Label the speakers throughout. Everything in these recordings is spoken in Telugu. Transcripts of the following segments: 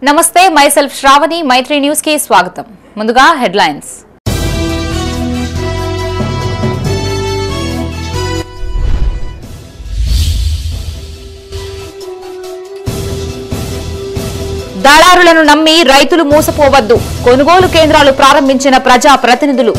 Speaker 1: నమస్తే మైసెల్ఫ్ శ్రావణి మైత్రి న్యూస్ కి స్వాగతం. ముందుగా హెడ్లైన్స్. దళారులను నమ్మి రైతులు మోసపోవద్దు. కొనుగోలు కేంద్రాలు ప్రారంభించిన ప్రజా ప్రతినిధులు.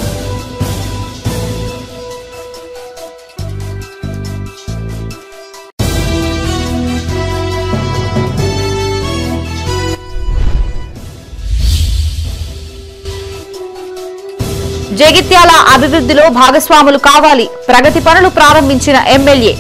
Speaker 1: జగిత్యాల అభివృద్ధిలో భాగస్వాములు కావాలి. ప్రగతి పనులు ప్రారంభించిన ఎమ్మెల్యే.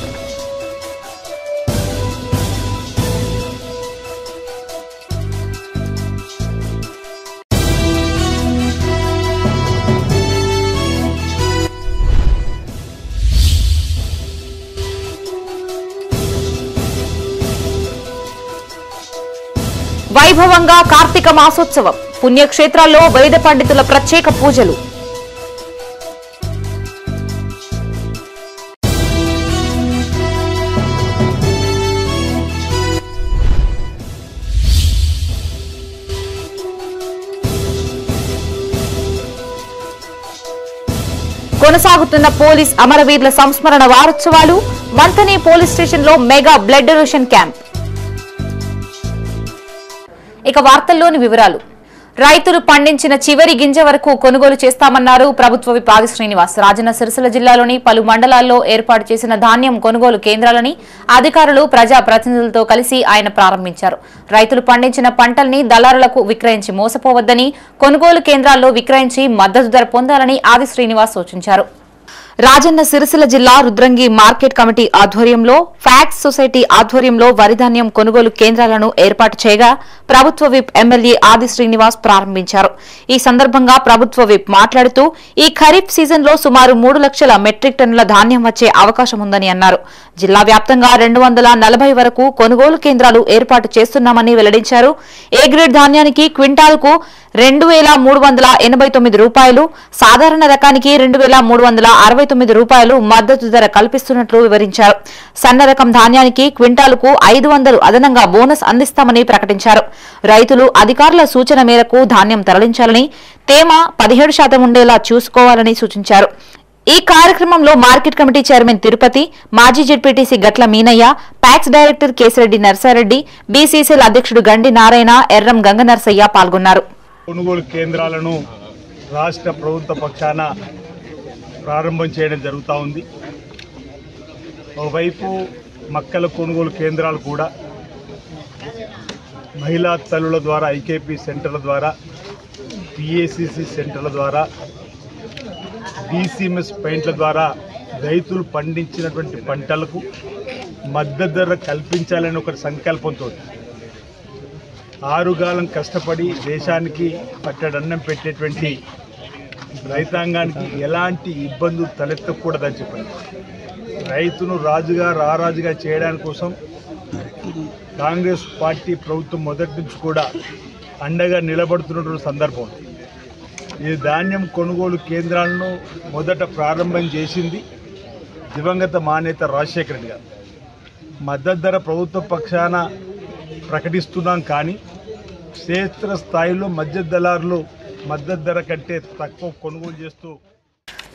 Speaker 1: వైభవంగా కార్తీక మాసోత్సవం. పుణ్యక్షేత్రాల్లో వైద పండితుల ప్రత్యేక పూజలు. కొనసాగుతున్న పోలీస్ అమరవీరుల సంస్మరణ వారోత్సవాలు. మంతని పోలీస్ స్టేషన్ లో మెగా బ్లడ్ డొనేషన్ క్యాంప్. ఇక వార్తల్లోని వివరాలు. రైతులు పండించిన చివరి గింజ వరకు కొనుగోలు చేస్తామన్నారు ప్రభుత్వ విప్ ఆది శ్రీనివాస్. రాజన్న సిరిసిల్ల జిల్లాలోని పలు మండలాల్లో ఏర్పాటు చేసిన ధాన్యం కొనుగోలు కేంద్రాలని అధికారులు ప్రజా ప్రతినిధులతో కలిసి ఆయన ప్రారంభించారు. రైతులు పండించిన పంటల్ని దళారులకు విక్రయించి మోసపోవద్దని, కొనుగోలు కేంద్రాల్లో విక్రయించి మద్దతు ధర పొందాలని ఆది శ్రీనివాస్ సూచించారు. రాజన్న సిరిసిల్ల జిల్లా రుద్రంగి మార్కెట్ కమిటీ ఆధ్వర్యంలో ఫ్యాక్స్ సొసైటీ ఆధ్వర్యంలో వరిధాన్యం కొనుగోలు కేంద్రాలను ఏర్పాటు చేయగా ప్రభుత్వ విప్ ఎమ్మెల్యే ఆది శ్రీనివాస్ ప్రారంభించారు. ఈ సందర్భంగా ప్రభుత్వ విప్ మాట్లాడుతూ ఈ ఖరీఫ్ సీజన్లో సుమారు 3 లక్షల మెట్రిక్ టన్నుల ధాన్యం వచ్చే అవకాశం ఉందని అన్నారు. జిల్లా వ్యాప్తంగా 240 వరకు కొనుగోలు కేంద్రాలు ఏర్పాటు చేస్తున్నామని వెల్లడించారు. ఏ గ్రేడ్ ధాన్యానికి క్వింటాల్కు 2,389 రూపాయలు, సాధారణ రకానికి 2,369 రూపాయలు మద్దతు ధర కల్పిస్తున్నట్లు వివరించారు. సన్న రకం ధాన్యానికి క్వింటాలుకు 500 అదనంగా బోనస్ అందిస్తామని ప్రకటించారు. రైతులు అధికారుల సూచన మేరకు ధాన్యం తరలించాలని, తేమ 17% ఉండేలా చూసుకోవాలని సూచించారు. ఈ కార్యక్రమంలో మార్కెట్ కమిటీ చైర్మన్ తిరుపతి, మాజీ జెడ్పీటీసీ గట్ల Meenaiah, packs director Kesireddy Narsa Reddy, BCCL అధ్యక్షుడు గండి నారాయణ, ఎర్రం గంగనర్సయ్య పాల్గొన్నారు.
Speaker 2: కొనుగోలు కేంద్రాలను రాష్ట్ర ప్రభుత్వ పక్షాన ప్రారంభం చేయడం జరుగుతూ ఉంది. ఒకవైపు మక్కల కొనుగోలు కేంద్రాలు కూడా మహిళా తల్లుల ద్వారా ఐకేపీ సెంటర్ల ద్వారా, పిఏసిసి సెంటర్ల ద్వారా, డిసిఎంఎస్ పాయింట్ల ద్వారా రైతులు పండించినటువంటి పంటలకు మద్దతు ధర కల్పించాలని ఒక సంకల్పంతో ఆరుగాలం కష్టపడి దేశానికి పట్టడన్నం పెట్టేటువంటి రైతాంగానికి ఎలాంటి ఇబ్బందులు తలెత్తకూడదని చెప్పండి. రైతును రాజుగా రారాజుగా చేయడానికి కోసం కాంగ్రెస్ పార్టీ ప్రభుత్వం మొదటి నుంచి కూడా అండగా నిలబడుతున్నటువంటి సందర్భం. ఈ ధాన్యం కొనుగోలు కేంద్రాలను మొదట ప్రారంభం చేసింది దివంగత మానేత రాజశేఖర రెడ్డి గారు. మద్దతు ధర ప్రభుత్వ పక్షాన ప్రకటిస్తున్నాం, కానీ క్షేత్ర స్థాయిలో మధ్య దళారులు మద్దతు ధర కంటే తక్కువ కొనుగోలు చేస్తూ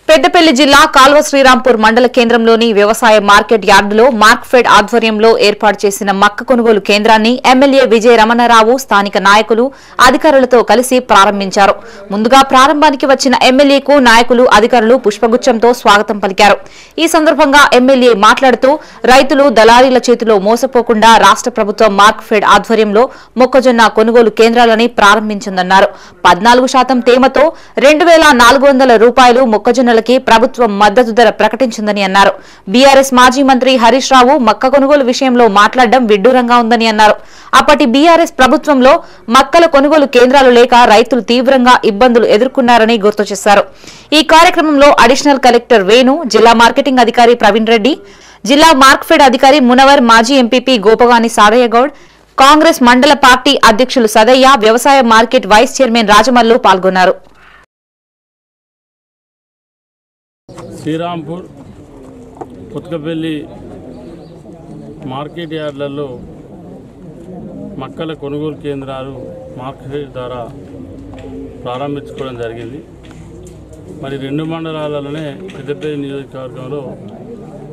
Speaker 1: పెద్దపల్లి జిల్లా కాల్వ శ్రీరాంపూర్ మండల కేంద్రంలోని వ్యవసాయ మార్కెట్ యార్డులో మార్క్ఫెడ్ ఆధ్వర్యంలో ఏర్పాటు చేసిన మక్క కొనుగోలు కేంద్రాన్ని ఎమ్మెల్యే విజయ రమణారావు స్థానిక నాయకులు అధికారులతో కలిసి ప్రారంభించారు. ముందుగా ప్రారంభానికి వచ్చిన ఎమ్మెల్యేకు నాయకులు అధికారులు పుష్పగుచ్చంతో స్వాగతం పలికారు. ఈ సందర్భంగా ఎమ్మెల్యే మాట్లాడుతూ రైతులు దళారీల చేతిలో మోసపోకుండా రాష్ట్ర ప్రభుత్వం మార్క్ఫెడ్ ఆధ్వర్యంలో మొక్కజొన్న కొనుగోలు కేంద్రాలని ప్రారంభించిందన్నారు. 14% తేమతో 2,400 రూపాయలు మొక్కజొన్నల ప్రభుత్వం మద్దతు ధర ప్రకటించిందని అన్నారు. బీఆర్ఎస్ మాజీ మంత్రి హరీష్ రావు మక్క కొనుగోలు విషయంలో మాట్లాడడం విడ్డూరంగా ఉందని అన్నారు. అప్పటి బీఆర్ఎస్ ప్రభుత్వంలో మక్కల కొనుగోలు కేంద్రాలు లేక రైతులు తీవ్రంగా ఇబ్బందులు ఎదుర్కొన్నారని గుర్తు చేశారు. ఈ కార్యక్రమంలో అడిషనల్ కలెక్టర్ వేణు, జిల్లా మార్కెటింగ్ అధికారి ప్రవీణ్ రెడ్డి, జిల్లా మార్క్ఫెడ్ అధికారి మునవర్, మాజీ ఎంపీపీ గోపగాని సారయ్య గౌడ్, కాంగ్రెస్ మండల పార్టీ అధ్యక్షులు సదయ్య, వ్యవసాయ మార్కెట్ వైస్ చైర్మన్ రాజమల్లు పాల్గొన్నారు.
Speaker 3: శ్రీరాంపూర్, కొత్తపల్లి మార్కెట్ యార్డ్లలో మక్కల కొనుగోలు కేంద్రాలు మార్కెట్ ద్వారా ప్రారంభించుకోవడం జరిగింది. మరి 2 మండలాలలోనే పెద్దపల్లి నియోజకవర్గంలో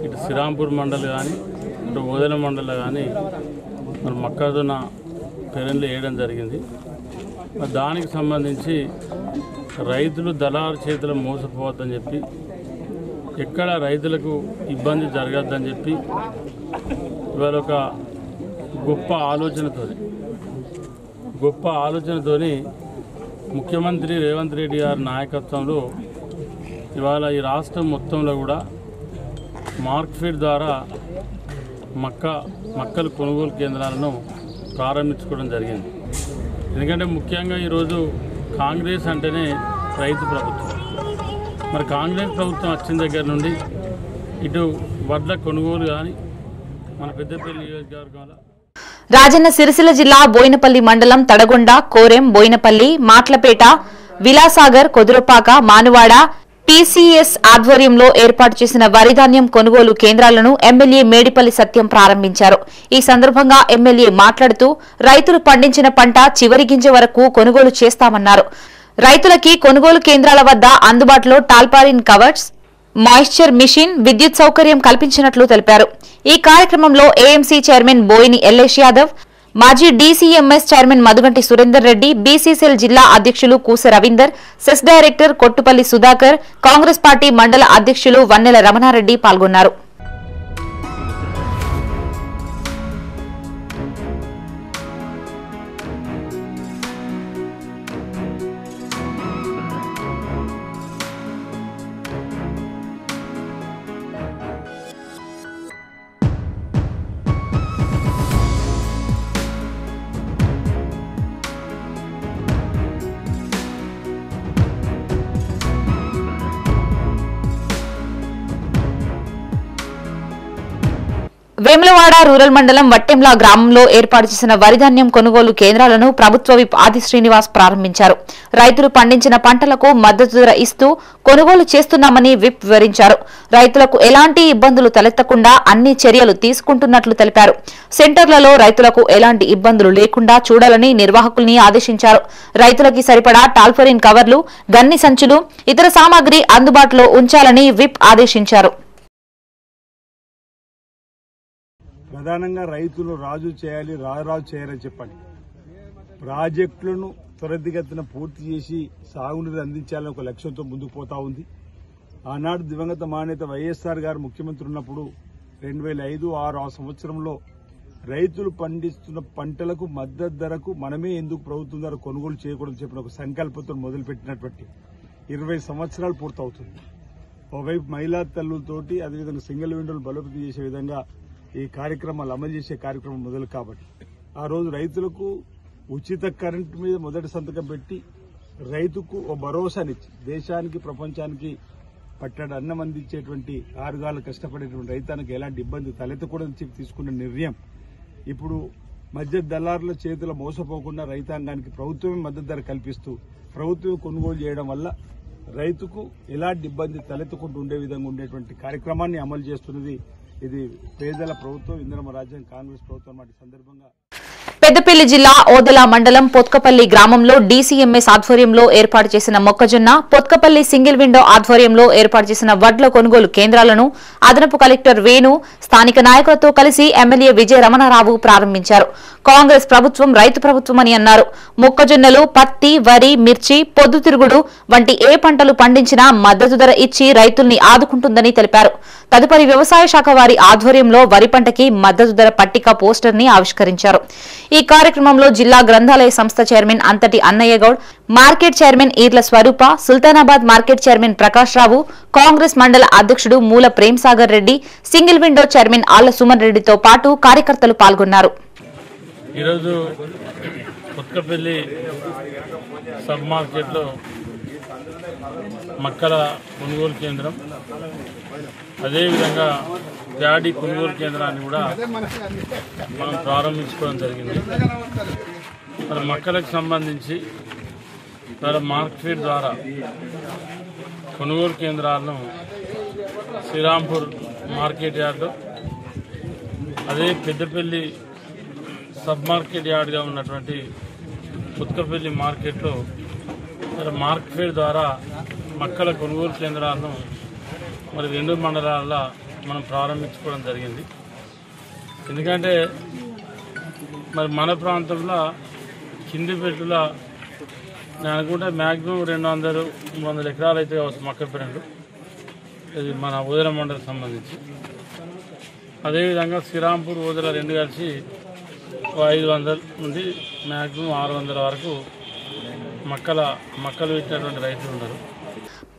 Speaker 3: ఇటు శ్రీరాంపూర్ మండల్ కానీ ఇటు ఓదెల మండలం కానీ మరి మొక్కజొన్న పెరళ్ళు వేయడం జరిగింది. మరి దానికి సంబంధించి రైతులు దళారు చేతులు మోసపోవద్దని చెప్పి, ఎక్కడ రైతులకు ఇబ్బంది జరగద్దని చెప్పి ఇవాళ ఒక గొప్ప ఆలోచనతోని ముఖ్యమంత్రి రేవంత్ రెడ్డి గారి నాయకత్వంలో ఇవాళ ఈ రాష్ట్రం మొత్తంలో కూడా మార్కెట్ ద్వారా మక్కల కొనుగోలు కేంద్రాలను ప్రారంభించుకోవడం జరిగింది. ఎందుకంటే ముఖ్యంగా ఈరోజు కాంగ్రెస్ అంటేనే రైతు ప్రభుత్వం. మరి కాంగ్రెస్ ప్రభుత్వం వచ్చిన దగ్గర నుండి ఇటు వడ్ల కొనుగోలు కానీ మన పెద్దపల్లి నియోజకవర్గంలో
Speaker 1: రాజన్న సిరిసిల్ల జిల్లా బోయినపల్లి మండలం తడగొండ, కోరెం, బోయినపల్లి, మాట్లపేట, విలాసాగర్, కొదురుపాక, మానువాడ టీసీఎస్ ఆధ్వర్యంలో ఏర్పాటు చేసిన వరిధాన్యం కొనుగోలు కేంద్రాలను ఎమ్మెల్యే మేడిపల్లి సత్యం ప్రారంభించారు. ఈ సందర్భంగా ఎమ్మెల్యే మాట్లాడుతూ రైతులు పండించిన పంట చివరి గింజ వరకు కొనుగోలు చేస్తామన్నారు. రైతులకి కొనుగోలు కేంద్రాల వద్ద అందుబాటులో టాల్పాలిన్ కవర్స్, మాయిశ్చర్ మిషన్, విద్యుత్ సౌకర్యం కల్పించినట్లు తెలిపారు. ఈ కార్యక్రమంలో ఏఎంసీ చైర్మన్ బోయిని ఎల్లేష్ యాదవ్, మాజీ DCMS chairman Madhuganti Surender Reddy, BCCL జిల్లా అధ్యక్షులు Koosa Ravinder, cess director Kottupalli Sudhakar, Congress party మండల అధ్యక్షులు వన్నెల రమణారెడ్డి పాల్గొన్నారు. వేములవాడ రూరల్ మండలం వట్టెంల గ్రామంలో ఏర్పాటు చేసిన వరిధాన్యం కొనుగోలు కేంద్రాలను ప్రభుత్వ విప్ ఆది శ్రీనివాస్ ప్రారంభించారు. రైతులు పండించిన పంటలకు మద్దతు ధర ఇస్తూ కొనుగోలు చేస్తున్నామని విప్ వివరించారు. రైతులకు ఎలాంటి ఇబ్బందులు తలెత్తకుండా అన్ని చర్యలు తీసుకుంటున్నట్లు తెలిపారు. సెంటర్లలో రైతులకు ఎలాంటి ఇబ్బందులు లేకుండా చూడాలని నిర్వాహకుల్ని ఆదేశించారు. రైతులకి సరిపడా టాల్పరిన్ కవర్లు, గన్ని సంచులు, ఇతర సామాగ్రి అందుబాటులో ఉంచాలని విప్ ఆదేశించారు.
Speaker 2: ప్రధానంగా రైతులు రాజు చేయాలి, రాజు చేయాలని చెప్పండి. ప్రాజెక్టులను త్వరితగతిన పూర్తి చేసి సాగునీరు అందించాలని ఒక లక్ష్యంతో ముందుకు పోతా ఉంది. ఆనాడు దివంగత మానేత వైఎస్ఆర్ గారు ముఖ్యమంత్రి ఉన్నప్పుడు 2005-06 ఆ సంవత్సరంలో రైతులు పండిస్తున్న పంటలకు మద్దతు ధరకు మనమే ఎందుకు ప్రభుత్వం ధర కొనుగోలు చేయకూడదని చెప్పిన ఒక సంకల్పంతో మొదలుపెట్టినటువంటి 20 సంవత్సరాలు పూర్తవుతుంది. ఒకవైపు మహిళా తల్లులతోటి అదేవిధంగా సింగిల్ విండోలు బలోపేతం చేసే విధంగా ఈ కార్యక్రమాలు అమలు చేసే కార్యక్రమం మొదలు కాబట్టి ఆ రోజు రైతులకు ఉచిత కరెంటు మీద మొదటి సంతకం పెట్టి రైతుకు ఓ భరోసానిచ్చి దేశానికి ప్రపంచానికి పట్టడి అన్నం అందించేటువంటి ఆరుగాలు కష్టపడేటువంటి రైతానికి ఎలాంటి ఇబ్బంది తలెత్తకూడదని చెప్పి తీసుకున్న నిర్ణయం ఇప్పుడు మధ్య దళారుల చేతుల మోసపోకుండా రైతాంగానికి ప్రభుత్వమే మద్దతు ధర కల్పిస్తూ ప్రభుత్వమే కొనుగోలు చేయడం వల్ల రైతుకు ఎలాంటి ఇబ్బంది తలెత్తకుండా ఉండే విధంగా ఉండేటువంటి కార్యక్రమాన్ని అమలు చేస్తున్నది. ఇది పేదల ప్రభుత్వం, ఇందిరమ్మ రాజ్యం, కాంగ్రెస్ ప్రభుత్వం వంటి సందర్భంగా
Speaker 1: పెద్దపల్లి జిల్లా ఓదెల మండలం పొత్కపల్లి గ్రామంలో డీసీఎంఎస్ ఆధ్వర్యంలో ఏర్పాటు చేసిన మొక్కజొన్న, పొత్కపల్లి సింగిల్ విండో ఆధ్వర్యంలో ఏర్పాటు చేసిన వడ్ల కొనుగోలు కేంద్రాలను అదనపు కలెక్టర్ వేణు స్థానిక నాయకులతో కలిసి ఎమ్మెల్యే విజయ రమణారావు ప్రారంభించారు. కాంగ్రెస్ ప్రభుత్వం రైతు ప్రభుత్వమని అన్నారు. మొక్కజొన్నలు, పత్తి, వరి, మిర్చి, పొద్దుతిరుగుడు వంటి ఏ పంటలు పండించినా మద్దతు ధర ఇచ్చి రైతుల్ని ఆదుకుంటుందని తెలిపారు. తదుపరి వ్యవసాయ శాఖ వారి ఆధ్వర్యంలో వరి పంటకి మద్దతు ధర పట్టిక పోస్టర్ ని ఆవిష్కరించారు. ఈ కార్యక్రమంలో జిల్లా గ్రంథాలయ సంస్థ chairman Antati Annaiah Goud, market chairman Eerla Swaroopa, Sultanabad market chairman Prakash Rao, Congress మండల అధ్యక్షుడు Moola Prem Sagar Reddy, single window chairman Alla Suman రెడ్డితో పాటు కార్యకర్తలు పాల్గొన్నారు.
Speaker 3: ఈరోజు కొత్తపల్లి సబ్ మార్కెట్లో మక్కల కొనుగోలు కేంద్రం, అదేవిధంగా ప్యాడీ కొనుగోలు కేంద్రాన్ని కూడా మనం ప్రారంభించుకోవడం జరిగింది. మన మక్కలకు సంబంధించి మన మార్కెట్ ద్వారా కొనుగోలు కేంద్రాలను శ్రీరాంపూర్ మార్కెట్ యార్డు, అదే పెద్దపల్లి సబ్ మార్కెట్ యార్డ్గా ఉన్నటువంటి ఉత్కపల్లి మార్కెట్లో మార్కెట్ ద్వారా మక్కల కొనుగోలు కేంద్రాలను మరి 2 మండలాల్లో మనం ప్రారంభించుకోవడం జరిగింది. ఎందుకంటే మరి మన ప్రాంతంలో కిందిపెట్టులో నేను అనుకుంటే మ్యాక్సిమం 200-300 ఎకరాలు అయితే కావచ్చు మక్కపెండ్లు. ఇది మన ఓదెల మండలం సంబంధించి. అదేవిధంగా శ్రీరాంపూర్ ఓదెల 2 కలిసి 500 నుండి మ్యాక్సిమం 600 వరకు మక్కలు పెట్టినటువంటి రైతులు ఉన్నారు.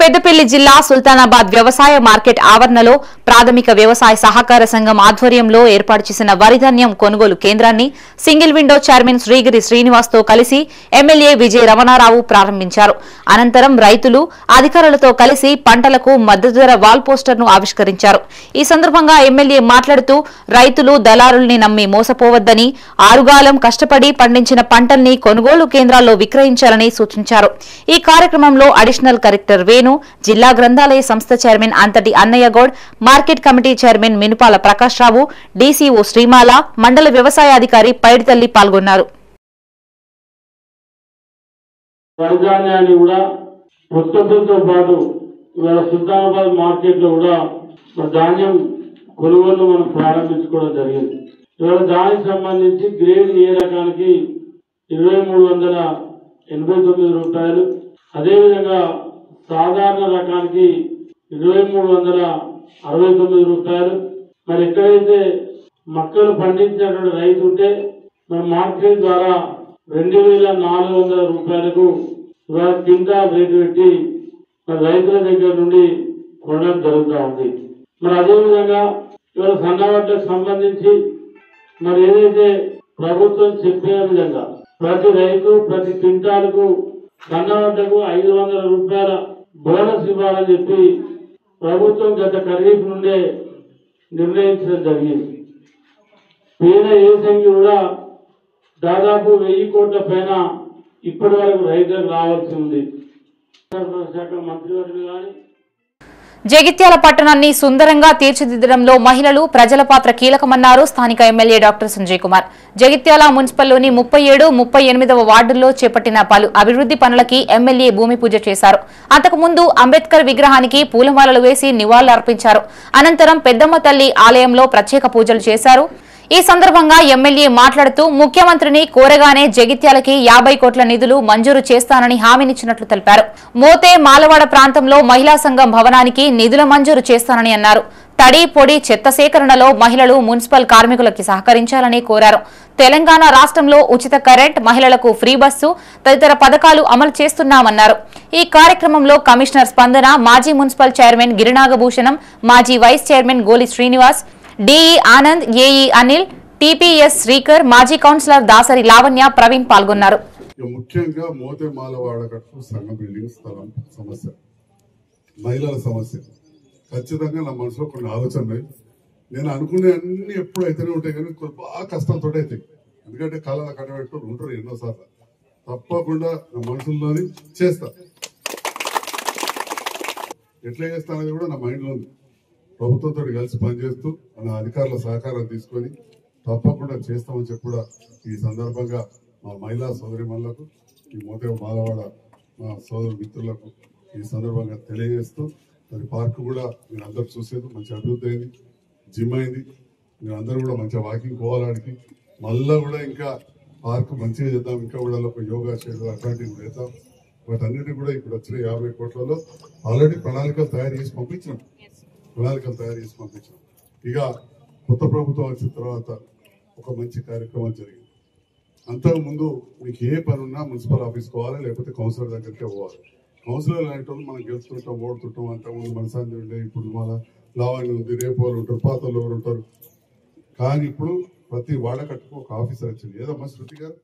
Speaker 1: పెద్దపల్లి జిల్లా సుల్తానాబాద్ వ్యవసాయ మార్కెట్ ఆవరణలో ప్రాథమిక వ్యవసాయ సహకార సంఘం ఆధ్వర్యంలో ఏర్పాటు చేసిన వరిధాన్యం కొనుగోలు కేంద్రాన్ని single window chairman Srigiri Srinivas తో కలిసి ఎమ్మెల్యే విజయ రమణారావు ప్రారంభించారు. అనంతరం రైతులు అధికారులతో కలిసి పంటలకు మద్దతు ధర వాల్ పోస్టర్ ను ఆవిష్కరించారు. ఈ సందర్భంగా ఎమ్మెల్యే మాట్లాడుతూ రైతులు దళారుల్ని నమ్మి మోసపోవద్దని, ఆరుగాలం కష్టపడి పండించిన పంటల్ని కొనుగోలు కేంద్రాల్లో విక్రయించాలని సూచించారు. ఈ కార్యక్రమంలో అడిషనల్ కలెక్టర్ వేణు, జిల్లా గ్రంథాలయ సంస్థ chairman Antati Annaiah Goud, market committee chairman Minupala Prakash Rao, DCO Srimala, మండల వ్యవసాయాధికారి పైడితల్లి పాల్గొన్నారు.
Speaker 3: వరిధాన్యాన్ని కూడా ఉత్పత్తులతో పాటు ఇవాళ సుల్తానాబాద్ మార్కెట్లో కూడా ధాన్యం కొనుగోలు మనం ప్రారంభించుకోవడం జరిగింది. ఇవాళ దానికి సంబంధించి గ్రేడ్ ఏ రకానికి 2389 రూపాయలు, అదేవిధంగా సాధారణ రకానికి 2369 రూపాయలు. మరి ఎక్కడైతే మక్కలు పండించినటువంటి రైతు ఉంటే మన మార్కెట్ ద్వారా 2400 రూపాయలకు ఇవాళ క్వింటాల్ రేటు పెట్టి మరి రైతుల దగ్గర నుండి కొనడం జరుగుతూ ఉంది. మరి అదేవిధంగా ఇవాళ సన్నవడ్లకు సంబంధించి మరి ఏదైతే ప్రభుత్వం చెప్పే విధంగా ప్రతి రైతు ప్రతి క్వింటాలకు సన్నవడ్లకు 500 రూపాయల బోనస్ ఇవ్వాలని చెప్పి ప్రభుత్వం గత ఖరీఫ్ నుండే నిర్ణయించడం జరిగింది. పేద ఏసంగి కూడా దాదాపు 1000 కోట్ల పైన ఇప్పటి వరకు రైతులకు రావాల్సి ఉంది. శాఖ మంత్రివర్యులు కానీ
Speaker 1: జగిత్యాల పట్టణాన్ని సుందరంగా తీర్చిదిద్దడంలో మహిళలు, ప్రజల పాత్ర కీలకమన్నారు స్థానిక ఎమ్మెల్యే డాక్టర్ సంజయ్ కుమార్. జగిత్యాల మున్సిపల్లోని 37, 38వ వార్డుల్లో చేపట్టిన పలు అభివృద్ది పనులకి ఎమ్మెల్యే భూమి పూజ చేశారు. అంతకుముందు అంబేద్కర్ విగ్రహానికి పూలమాలలు వేసి నివాళులర్పించారు. అనంతరం పెద్దమ్మ తల్లి ఆలయంలో ప్రత్యేక పూజలు చేశారు. ఈ సందర్భంగా ఎమ్మెల్యే మాట్లాడుతూ ముఖ్యమంత్రిని కోరగానే జగిత్యాలకి 50 కోట్ల నిధులు మంజూరు చేస్తానని హామీనిచ్చినట్లు తెలిపారు. మోతే మాలవాడ ప్రాంతంలో మహిళా సంఘం భవనానికి నిధుల మంజూరు చేస్తానని అన్నారు. తడి పొడి చెత్త సేకరణలో మహిళలు, మున్సిపల్ కార్మికులకి సహకరించాలని కోరారు. తెలంగాణ రాష్ట్రంలో ఉచిత కరెంట్, మహిళలకు ఫ్రీ బస్సు తదితర పథకాలు అమలు చేస్తున్నామన్నారు. ఈ కార్యక్రమంలో కమిషనర్ స్పందన, మాజీ మున్సిపల్ చైర్మన్ గిరినాగభూషణం, మాజీ వైస్ చైర్మన్ గోలి Srinivas, DE Anand, AE Anil, TPS Srikar, మాజీ కౌన్సిలర్ దాసరి లావణ్య, ప్రవీణ్ పాల్గొన్నారు.
Speaker 4: ముఖ్యంగా మోతే మాలవాడ కట్టు సంఘ బిల్డింగ్ స్థలం సమస్య, మహిళల సమస్య ఖచ్చితంగా నా మనసులో కొన్ని ఆలోచనలు. నేను అనుకునే అన్ని ఎప్పుడు అయితేనే ఉంటాయి కానీ బాగా కష్టంతో అవుతాయి. ఎందుకంటే కాలాల కట్టబెట్టుకొని ఉంటారు ఎన్నోసార్లు. తప్పకుండా నా మనసులోని చేస్తా. ఎట్లా చేస్తా అనేది కూడా నా మైండ్లో ఉంది. ప్రభుత్వంతో కలిసి పనిచేస్తూ మన అధికారుల సహకారం తీసుకొని తప్పకుండా చేస్తామని చెప్పి కూడా ఈ సందర్భంగా మా మహిళా సోదరిమణులకు, ఈ మోతే మాలవాడ మా సోదరు మిత్రులకు ఈ సందర్భంగా తెలియజేస్తూ, మరి పార్క్ కూడా మీరు అందరూ చూసేది మంచి అభివృద్ధి అయింది, జిమ్ అయింది. మీరు అందరూ కూడా మంచిగా వాకింగ్ పోవాలనికి మళ్ళా కూడా ఇంకా పార్క్ మంచిగా చేద్దాం, ఇంకా కూడా యోగా చేయడం అట్లాంటివి చేద్దాం. వాటన్నిటి కూడా ఇప్పుడు వచ్చిన 50 కోట్లలో ఆల్రెడీ ప్రణాళికలు తయారు చేసి పంపించినాం. ఇక కొత్త ప్రభుత్వం వచ్చిన తర్వాత ఒక మంచి కార్యక్రమం జరిగింది. అంతకుముందు మీకు ఏ పని ఉన్నా మున్సిపల్ ఆఫీస్ పోవాలి, లేకపోతే కౌన్సిలర్ దగ్గరికే పోవాలి. కౌన్సిలర్ లాంటి వాళ్ళు మనం గెలుస్తుంటాం, ఓడుతుంటాం. అంతకుముందు మనసాంతి ఉండే, ఇప్పుడు మన లావాణి ఉంది, రేపు వాళ్ళు ఉంటారు, పాత వాళ్ళు ఎవరు ఉంటారు. కానీ ఇప్పుడు ప్రతి వాడకట్టుకు ఒక ఆఫీసర్ వచ్చింది. ఏదమ్మా శృతి గారు?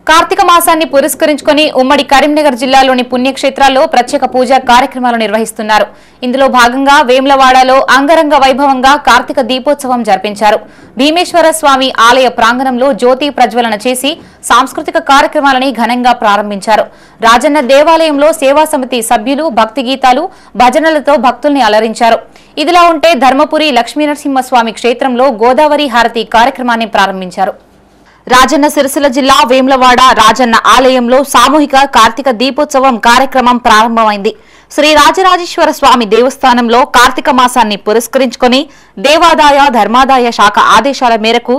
Speaker 1: కార్తీక మాసాన్ని పురస్కరించుకుని ఉమ్మడి కరీంనగర్ జిల్లాలోని పుణ్యక్షేత్రాల్లో ప్రత్యేక పూజా కార్యక్రమాలు నిర్వహిస్తున్నారు. ఇందులో భాగంగా వేములవాడలో అంగరంగ వైభవంగా కార్తీక దీపోత్సవం జరిపించారు. భీమేశ్వర స్వామి ఆలయ ప్రాంగణంలో జ్యోతి ప్రజ్వలన చేసి సాంస్కృతిక కార్యక్రమాలని ఘనంగా ప్రారంభించారు. రాజన్న దేవాలయంలో సేవా సమితి సభ్యులు భక్తి గీతాలు, భజనలతో భక్తుల్ని అలరించారు. ఇదిలా ఉంటే ధర్మపురి లక్ష్మీనరసింహస్వామి క్షేత్రంలో గోదావరి హారతి కార్యక్రమాన్ని ప్రారంభించారు. రాజన్న సిరిసిల్ల జిల్లా వేములవాడ రాజన్న ఆలయంలో సామూహిక కార్తీక దీపోత్సవం కార్యక్రమం ప్రారంభమైంది. శ్రీ రాజరాజేశ్వర స్వామి దేవస్థానంలో కార్తీక మాసాన్ని పురస్కరించుకుని దేవాదాయ ధర్మాదాయ శాఖ ఆదేశాల మేరకు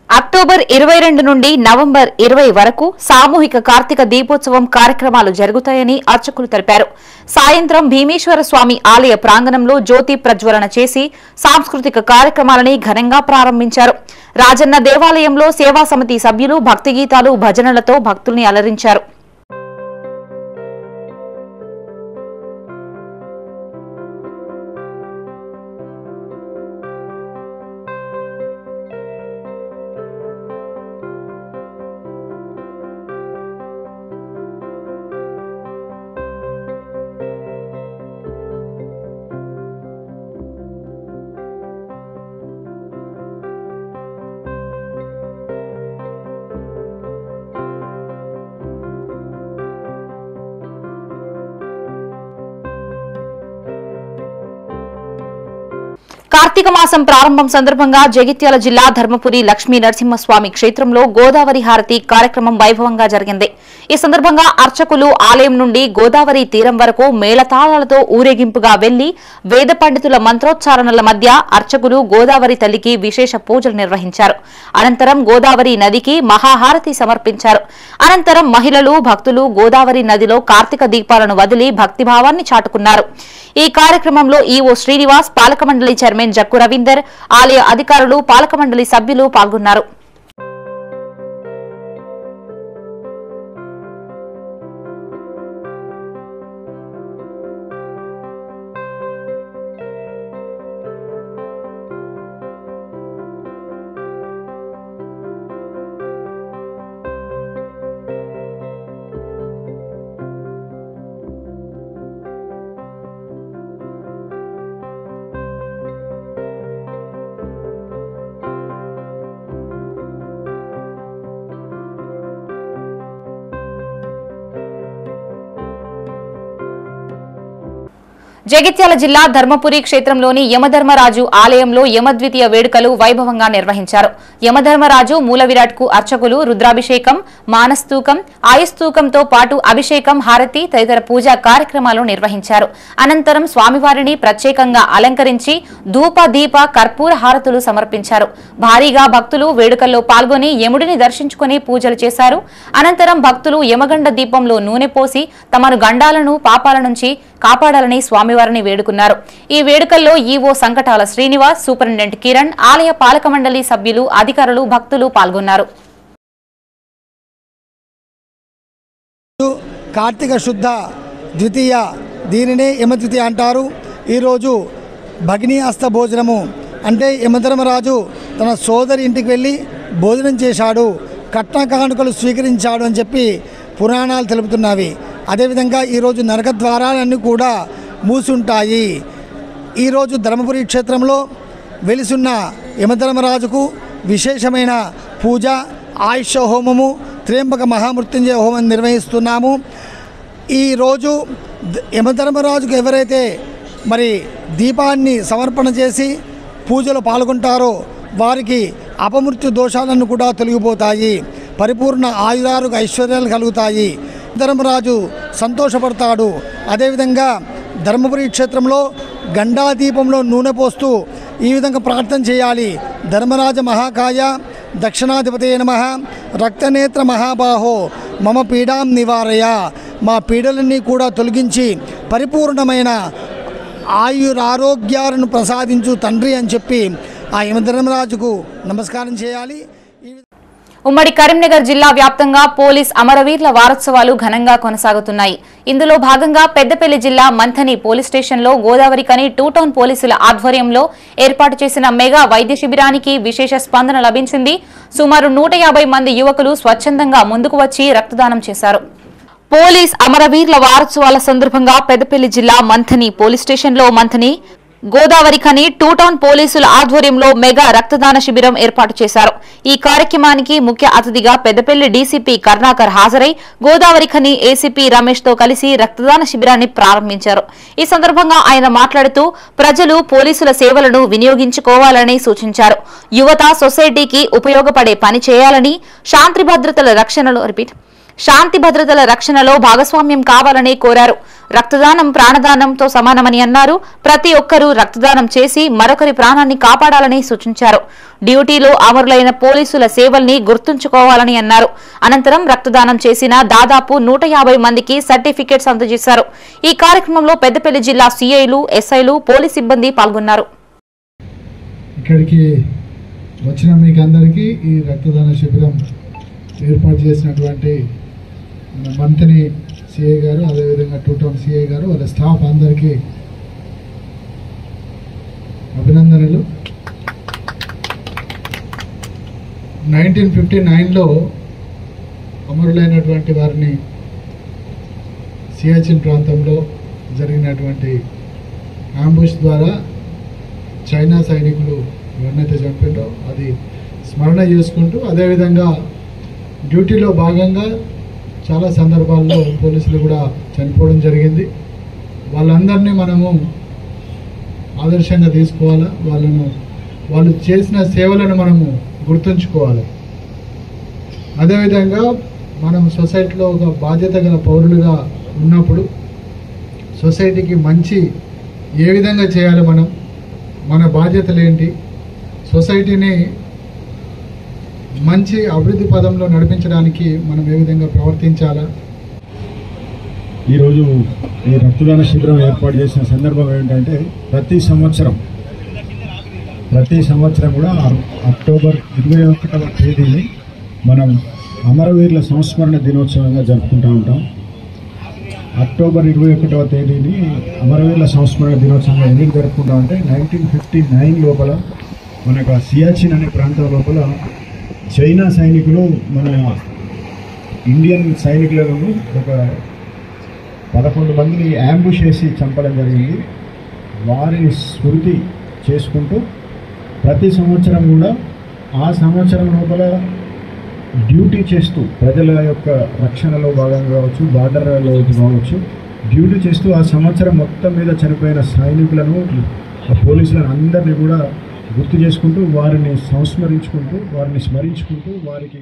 Speaker 1: అక్టోబర్ 22 నుండి నవంబర్ 20 వరకు సామూహిక కార్తీక దీపోత్సవం కార్యక్రమాలు జరుగుతాయని అర్చకులు తెలిపారు. సాయంత్రం భీమేశ్వర స్వామి ఆలయ ప్రాంగణంలో జ్యోతి ప్రజ్వలన చేసి సాంస్కృతిక కార్యక్రమాలని ఘనంగా ప్రారంభించారు. రాజన్న దేవాలయంలో సేవా సమితి సభ్యులు భక్తి గీతాలు భజనలతో భక్తుల్ని అలరించారు. కార్తీక మాసం ప్రారంభం సందర్భంగా జగిత్యాల జిల్లా ధర్మపురి లక్ష్మీ నరసింహస్వామి క్షేత్రంలో గోదావరి హారతి కార్యక్రమం వైభవంగా జరిగింది. ఈ సందర్భంగా అర్చకులు ఆలయం నుండి గోదావరి తీరం వరకు మేళతాళాలతో ఊరేగింపుగా వెళ్లి వేద పండితుల మంత్రోచ్చారణల మధ్య అర్చకులు గోదావరి తల్లికి విశేష పూజలు నిర్వహించారు. అనంతరం గోదావరి నదికి మహాహారతి సమర్పించారు. అనంతరం మహిళలు భక్తులు గోదావరి నదిలో కార్తీక దీపాలను వదిలి భక్తిభావాన్ని చాటుకున్నారు. ఈ కార్యక్రమంలో ఈవో శ్రీనివాస్, పాలక మండలి చైర్మన్ జక్కు రవీందర్, ఆలయ అధికారులు, పాలక మండలి సభ్యులు పాల్గొన్నారు. జగిత్యాల జిల్లా ధర్మపురి క్షేత్రంలోని యమధర్మరాజు ఆలయంలో యమద్వితీయ వేడుకలు వైభవంగా నిర్వహించారు. యమధర్మరాజు మూల విరాట్ కు అర్చకులు రుద్రాభిషేకం, మానస్తూకం, ఆయుస్తూకంతో పాటు అభిషేకం, హారతి తదితర పూజా కార్యక్రమాలు నిర్వహించారు. అనంతరం స్వామివారిని ప్రత్యేకంగా అలంకరించి ధూప, దీప, కర్పూర హారతులు సమర్పించారు. భారీగా భక్తులు వేడుకల్లో పాల్గొని యముడిని దర్శించుకుని పూజలు చేశారు. అనంతరం భక్తులు యమగండ దీపంలో నూనె పోసి తమను గండాలను, పాపాల నుంచి కాపాడాలని స్వామివారిని వేడుకున్నారు. ఈ వేడుకల్లో ఈవో సంకటాల శ్రీనివాస్, సూపరింటెండెంట్ కిరణ్, ఆలయ పాలక మండలి సభ్యులు, అధికారులు, భక్తులు పాల్గొన్నారు.
Speaker 5: కార్తీక శుద్ధ ద్వితీయ, దీనినే యమద్వితీయ అంటారు. ఈరోజు భగినీ హస్త భోజనము అంటే యమధర్మరాజు తన సోదరి ఇంటికి వెళ్ళి భోజనం చేశాడు, కట్న కానుకలు స్వీకరించాడు అని చెప్పి పురాణాలు తెలుపుతున్నవి. అదేవిధంగా ఈరోజు నరక ద్వారాలన్నీ కూడా మూసుంటాయి. ఈరోజు ధర్మపురి క్షేత్రంలో వెలిసున్న యమధర్మరాజుకు విశేషమైన పూజ, ఆయుష హోమము, త్ర్యంబక మహామృత్యుంజయ హోమం నిర్వహిస్తున్నాము. ఈరోజు యమధర్మరాజుకు ఎవరైతే మరి దీపాన్ని సమర్పణ చేసి పూజలో పాల్గొంటారో వారికి అపమృత్యు దోషాలను కూడా తొలగిపోతాయి, పరిపూర్ణ ఆయురారోగ్య ఐశ్వర్యాలు కలుగుతాయి, ధర్మరాజు సంతోషపడతాడు. అదేవిధంగా ధర్మపురి క్షేత్రంలో గండాదీపంలో నూనె పోస్తూ ఈ విధంగా ప్రార్థన చేయాలి. ధర్మరాజ మహాకాయ దక్షిణాధిపతే నమః, రక్తనేత్ర మహాబాహో మమ పీడాం నివారయ, మా పీడలన్నీ కూడా తొలగించి పరిపూర్ణమైన ఆయురారోగ్యాలను ప్రసాదించు తండ్రి అని చెప్పి ఆ యమధర్మరాజుకు నమస్కారం చేయాలి.
Speaker 1: ఉమ్మడి కరీంనగర్ జిల్లా వ్యాప్తంగా పోలీస్ అమరవీరుల వారోత్సవాలు ఘనంగా కొనసాగుతున్నాయి. ఇందులో భాగంగా పెద్దపల్లి జిల్లా మంథని పోలీస్ స్టేషన్లో గోదావరి కని 2 టౌన్ పోలీసుల ఆధ్వర్యంలో ఏర్పాటు చేసిన మెగా వైద్య శిబిరానికి విశేష స్పందన లభించింది. సుమారు 150 మంది యువకులు స్వచ్ఛందంగా ముందుకు వచ్చి రక్తదానం చేశారు. పోలీస్ అమరవీరుల వారోత్సవాల సందర్భంగా పెద్దపల్లి జిల్లా మంథని పోలీస్ స్టేషన్లో మంథని గోదావరి ఖని టూ టౌన్ పోలీసుల ఆధ్వర్యంలో మెగా రక్తదాన శిబిరం ఏర్పాటు చేశారు. ఈ కార్యక్రమానికి ముఖ్య అతిథిగా పెద్దపల్లి డీసీపీ కరుణాకర్ హాజరై గోదావరి ఖని ఏసీపీ రమేష్ తో కలిసి రక్తదాన శిబిరాన్ని ప్రారంభించారు. ఈ సందర్భంగా ఆయన మాట్లాడుతూ ప్రజలు పోలీసుల సేవలను వినియోగించుకోవాలని సూచించారు. యువత సొసైటీకి ఉపయోగపడే పని చేయాలని, శాంతి భద్రతల రక్షణలో భాగస్వామ్యం కావాలని కోరారు. రక్తదానం ప్రాణదానంతో సమానమని అన్నారు. ప్రతి ఒక్కరూ రక్తదానం చేసి మరొకరి ప్రాణాన్ని కాపాడాలని సూచించారు. డ్యూటీలో అమరులైన పోలీసుల సేవల్ని గుర్తుంచుకోవాలని అన్నారు. అనంతరం రక్తదానం చేసిన దాదాపు 150 మందికి సర్టిఫికెట్స్ అందజేశారు. ఈ కార్యక్రమంలో పెద్దపల్లి జిల్లా సీఐలు, ఎస్ఐలు, పోలీస్ సిబ్బంది పాల్గొన్నారు.
Speaker 6: ఇక్కడికి వచ్చిన మీకు అందరికీ ఈ రక్తదాన శిబిరం ఏర్పాటు చేసినటువంటి మంత్రి సిఐ గారు, అదేవిధంగా టూ టౌన్ సిఐ గారు, వాళ్ళ స్టాఫ్ అందరికీ అభినందనలు. 1959లో అమరులైనటువంటి వారిని సియాచిన్ ప్రాంతంలో జరిగినటువంటి అంబుష్ ద్వారా చైనా సైనికులు ఎవరినైతే చంపారో అది స్మరణ చేసుకుంటూ, అదేవిధంగా డ్యూటీలో భాగంగా చాలా సందర్భాల్లో పోలీసులు కూడా చనిపోవడం జరిగింది. వాళ్ళందరినీ మనము ఆదర్శంగా తీసుకోవాలా, వాళ్ళు చేసిన సేవలను మనము గుర్తుంచుకోవాలి. అదేవిధంగా మనం సొసైటీలో ఒక బాధ్యత గల పౌరులుగా ఉన్నప్పుడు సొసైటీకి మంచి ఏ విధంగా చేయాలి, మన బాధ్యతలు ఏంటి, సొసైటీని మంచి అభివృద్ధి పదంలో నడిపించడానికి మనం ఏ విధంగా ప్రవర్తించాలా.
Speaker 7: ఈరోజు ఈ రక్తదాన శిబిరం ఏర్పాటు చేసిన సందర్భం ఏంటంటే ప్రతి సంవత్సరం కూడా అక్టోబర్ 21వ తేదీని మనం అమరవీరుల సంస్మరణ దినోత్సవంగా జరుపుకుంటూ ఉంటాం. అక్టోబర్ 21వ తేదీని అమరవీరుల సంస్మరణ దినోత్సవంగా ఎందుకు జరుపుకుంటామంటే 1959 లోపల మనకు సియాచిన్ అనే ప్రాంతం లోపల చైనా సైనికులు మన ఇండియన్ సైనికులను ఒక 11 మందిని యాంబుష్ చేసి చంపడం జరిగింది. వారిని స్మృతి చేసుకుంటూ ప్రతి సంవత్సరం కూడా ఆ సంవత్సరం లోపల డ్యూటీ చేస్తూ ప్రజల యొక్క రక్షణలో భాగంగా కావచ్చు, బార్డర్లో కావచ్చు, డ్యూటీ చేస్తూ ఆ సంవత్సరం మొత్తం మీద చనిపోయిన సైనికులను, పోలీసులను అందరినీ కూడా గుర్తు చేసుకుంటూ, వారిని సంస్మరించుకుంటూ, వారిని స్మరించుకుంటూ వారికి.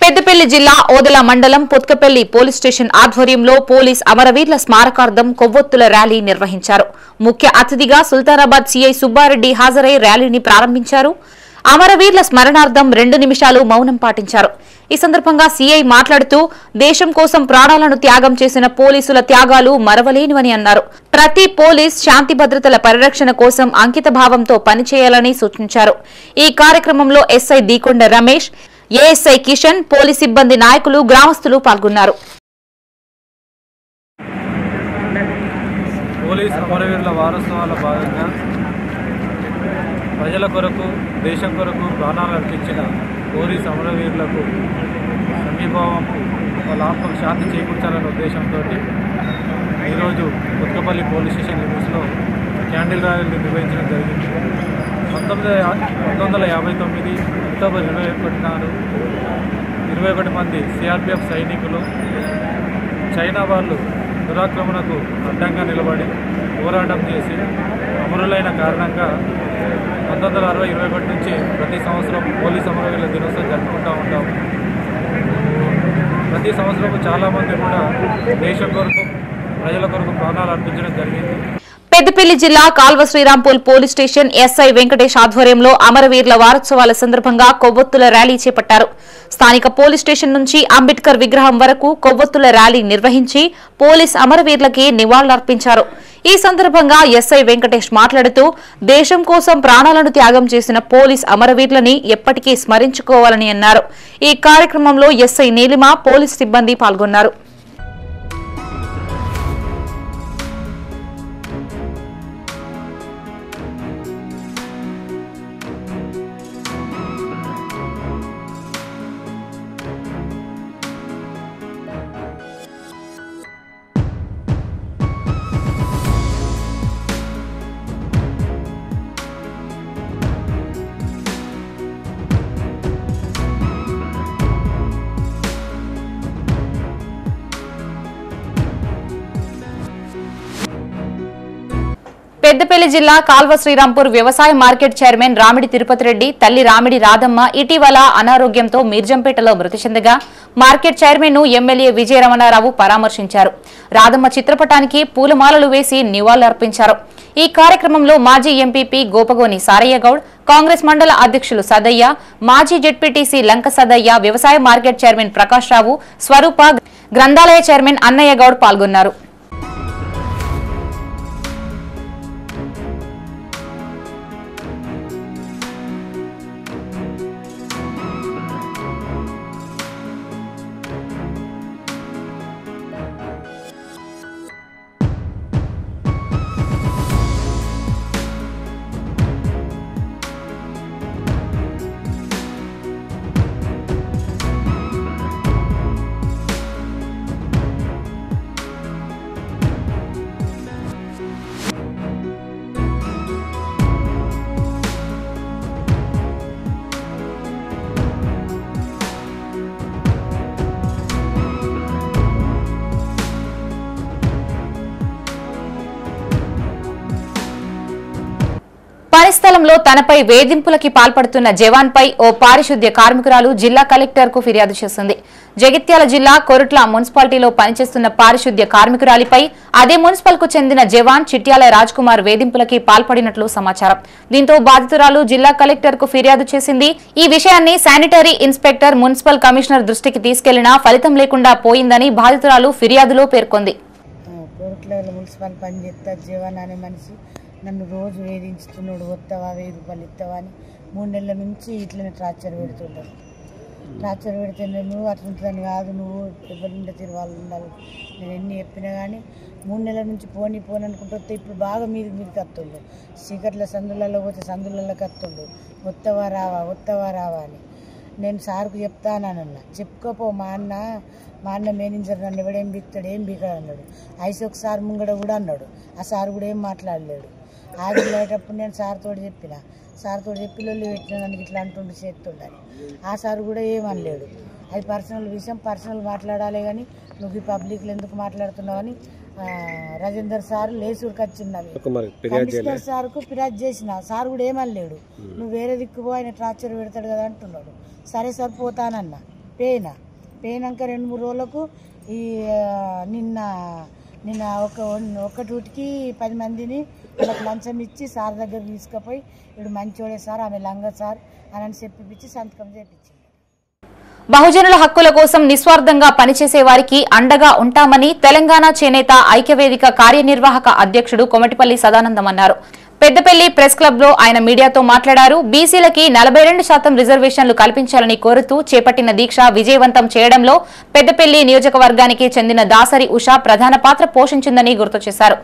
Speaker 1: పెద్దపల్లి జిల్లా ఓదెల మండలం పొత్కపల్లి పోలీస్ స్టేషన్ ఆధ్వర్యంలో పోలీస్ అమరవీరుల స్మారకార్థం కొవ్వొత్తుల ర్యాలీ నిర్వహించారు. ముఖ్య అతిథిగా సుల్తానాబాద్ సీఐ సుబ్బారెడ్డి హాజరై ర్యాలీని ప్రారంభించారు. అమరవీరుల స్మరణార్థం 2 నిమిషాలు మౌనం పాటించారు. ఈ సందర్భంగా సీఐ మాట్లాడుతూ దేశం కోసం ప్రాణాలను త్యాగం చేసిన పోలీసుల త్యాగాలు మరవలేనివని అన్నారు. ప్రతి పోలీస్ శాంతి భద్రతల పరిరక్షణ కోసం అంకిత భావంతో పనిచేయాలని సూచించారు. ఈ కార్యక్రమంలో SI Deekonda Ramesh, ASI Kishan, police సిబ్బంది, నాయకులు, గ్రామస్తులు పాల్గొన్నారు.
Speaker 8: పోలీస్ అమరవీరుల వారోత్సవాల భాగంగా ప్రజల కొరకు, దేశం కొరకు ప్రాణాలు అర్పించిన పోలీస్ అమరవీరులకు సంఘీభావంకు వాళ్ళ ఆత్మకు శాంతి చేకూర్చాలనే ఉద్దేశంతో ఈరోజు కొత్తపల్లి పోలీస్ స్టేషన్ లిమిట్స్లో క్యాండిల్ ర్యాలీని నిర్వహించడం జరిగింది. 1959 అక్టోబర్ 21 మంది సిఆర్పిఎఫ్ సైనికులు చైనా వాళ్ళు దురాక్రమణకు అడ్డంగా నిలబడి పోరాటం చేసి అమరులైన కారణంగా 1960-21 నుంచి ప్రతి సంవత్సరం పోలీస్ అమరవీరుల దినోత్సవం జరుపుకుంటూ ఉంటాము. ప్రతి సంవత్సరం చాలామంది కూడా దేశం కొరకు, ప్రజల కొరకు ప్రాణాలు అర్పించడం జరిగింది.
Speaker 1: పెద్దపల్లి జిల్లా Kalva Srirampur police station SI Venkatesh ఆధ్వర్యంలో అమరవీరుల వారోత్సవాల సందర్భంగా కొవ్వొత్తుల ర్యాలీ చేపట్టారు. స్థానిక పోలీస్ స్టేషన్ నుంచి అంబేద్కర్ విగ్రహం వరకు కొవ్వొత్తుల ర్యాలీ నిర్వహించి పోలీస్ అమరవీరులకి నివాళులర్పించారు. ఈ సందర్భంగా ఎస్ఐ వెంకటేష్ మాట్లాడుతూ దేశం కోసం ప్రాణాలను త్యాగం చేసిన పోలీస్ అమరవీరులని ఎప్పటికీ స్మరించుకోవాలని అన్నారు. ఈ కార్యక్రమంలో ఎస్ఐ నీలిమ, పోలీస్ సిబ్బంది పాల్గొన్నారు. పెద్దపల్లి జిల్లా కాల్వ శ్రీరాంపూర్ వ్యవసాయ మార్కెట్ చైర్మన్ రామిడి తిరుపతి రెడ్డి తల్లి రామిడి రాధమ్మ ఇటీవల అనారోగ్యంతో మీర్జంపేటలో మృతి చెందగా మార్కెట్ చైర్మన్ ను ఎమ్మెల్యే విజయ రమణారావు పరామర్శించారు. రాధమ్మ చిత్రపటానికి పూలమాలలు వేసి నివాళులర్పించారు. ఈ కార్యక్రమంలో మాజీ ఎంపీపీ గోపగోని సారయ్య గౌడ్, కాంగ్రెస్ మండల అధ్యక్షులు సదయ్య, మాజీ జెడ్పీటీసీ లంక సదయ్య, వ్యవసాయ మార్కెట్ చైర్మన్ ప్రకాష్ రావు, స్వరూప, గ్రంథాలయ చైర్మన్ అన్నయ్య గౌడ్ పాల్గొన్నారు. పనిస్థలంలో తనపై వేధింపులకి పాల్పడుతున్న జవాన్పై ఓ పారిశుద్ధ్య కార్మికురాలు జిల్లా కలెక్టర్కు ఫిర్యాదు చేసింది. జగిత్యాల జిల్లా కొరుట్ల మున్సిపాలిటీలో పనిచేస్తున్న పారిశుద్ధ్య కార్మికురాలిపై అదే మున్సిపల్కు చెందిన జవాన్ చిట్యాల రాజ్ కుమార్ వేధింపులకి పాల్పడినట్లు సమాచారం. దీంతో బాధితురాలు జిల్లా కలెక్టర్కు ఫిర్యాదు చేసింది. ఈ విషయాన్ని శానిటరీ ఇన్స్పెక్టర్ మున్సిపల్ కమిషనర్ దృష్టికి తీసుకెళ్లినా ఫలితం లేకుండా పోయిందని బాధితురాలు ఫిర్యాదులో పేర్కొంది.
Speaker 9: నన్ను రోజు వేధించుతున్నాడు. వస్తావా 1000 రూపాయలు ఇస్తావా అని 3 నెలల నుంచి ఇట్లనే టార్చర్ పెడుతుంటారు. టార్చర్ పెడితే నువ్వు అట్లా ఉంటుందని కాదు, నువ్వు ఎవరి తిరగాలి ఉండాలి. నేను ఎన్ని చెప్పినా కానీ 3 నెలల నుంచి పోనీ అనుకుంటూ వస్తే ఇప్పుడు బాగా మీదికి కత్తుండు. చీకట్ల సందులలో పోతే సందులలో కత్తుండు. వస్తావా రావా అని నేను సార్కు చెప్తానన్నా. చెప్పుకోపో మా అన్న మేనేజర్ నన్ను ఎవడేం బీక్తాడు, ఏం బీకాడు అన్నాడు. ఐసోక్ సార్ ముంగడ కూడా అన్నాడు. ఆ సార్ కూడా ఏం మాట్లాడలేడు. ఆగిపోయేటప్పుడు నేను సార్తో చెప్పి లొల్లి పెట్టిన నన్ను ఇట్లా అంటుండే చేస్తుండని. ఆ సార్ కూడా ఏమనలేడు. అది పర్సనల్ విషయం, పర్సనల్ మాట్లాడాలి కానీ నువ్వు ఈ పబ్లిక్లో ఎందుకు మాట్లాడుతున్నావు అని రాజేందర్ సార్ లేసూరుకి వచ్చింది. కమిషనర్ సార్కు ఫిర్యాదు చేసిన సార్ కూడా ఏమనలేడు. నువ్వు వేరే దిక్కుపో, ఆయన టార్చర్ పెడతాడు కదా అంటున్నాడు. సరే సార్ పోతానన్నా. పోయినాక 2-3 రోజులకు ఈ నిన్న ఒక డ్యూటీకి 10 మందిని వాళ్ళకి లంచం ఇచ్చి సార్ దగ్గర తీసుకుపోయి ఇప్పుడు మంచోడే సార్, ఆమె లంగ సార్ అని చెప్పిపించి సంతకం చేపించింది.
Speaker 1: బహుజనుల హక్కుల కోసం నిస్వార్థంగా పనిచేసే వారికి అండగా ఉంటామని తెలంగాణ చేనేత ఐక్యవేదిక కార్యనిర్వాహక అధ్యక్షుడు కొమటిపల్లి సదానందం అన్నారు. పెద్దపల్లి ప్రెస్ క్లబ్ లో ఆయన మీడియాతో మాట్లాడారు. బీసీలకి 42% రిజర్వేషన్లు కల్పించాలని కోరుతూ చేపట్టిన దీక్ష విజయవంతం చేయడంలో పెద్దపల్లి నియోజకవర్గానికి చెందిన దాసరి ఉష ప్రధాన పాత్ర పోషించిందని గుర్తు చేశారు.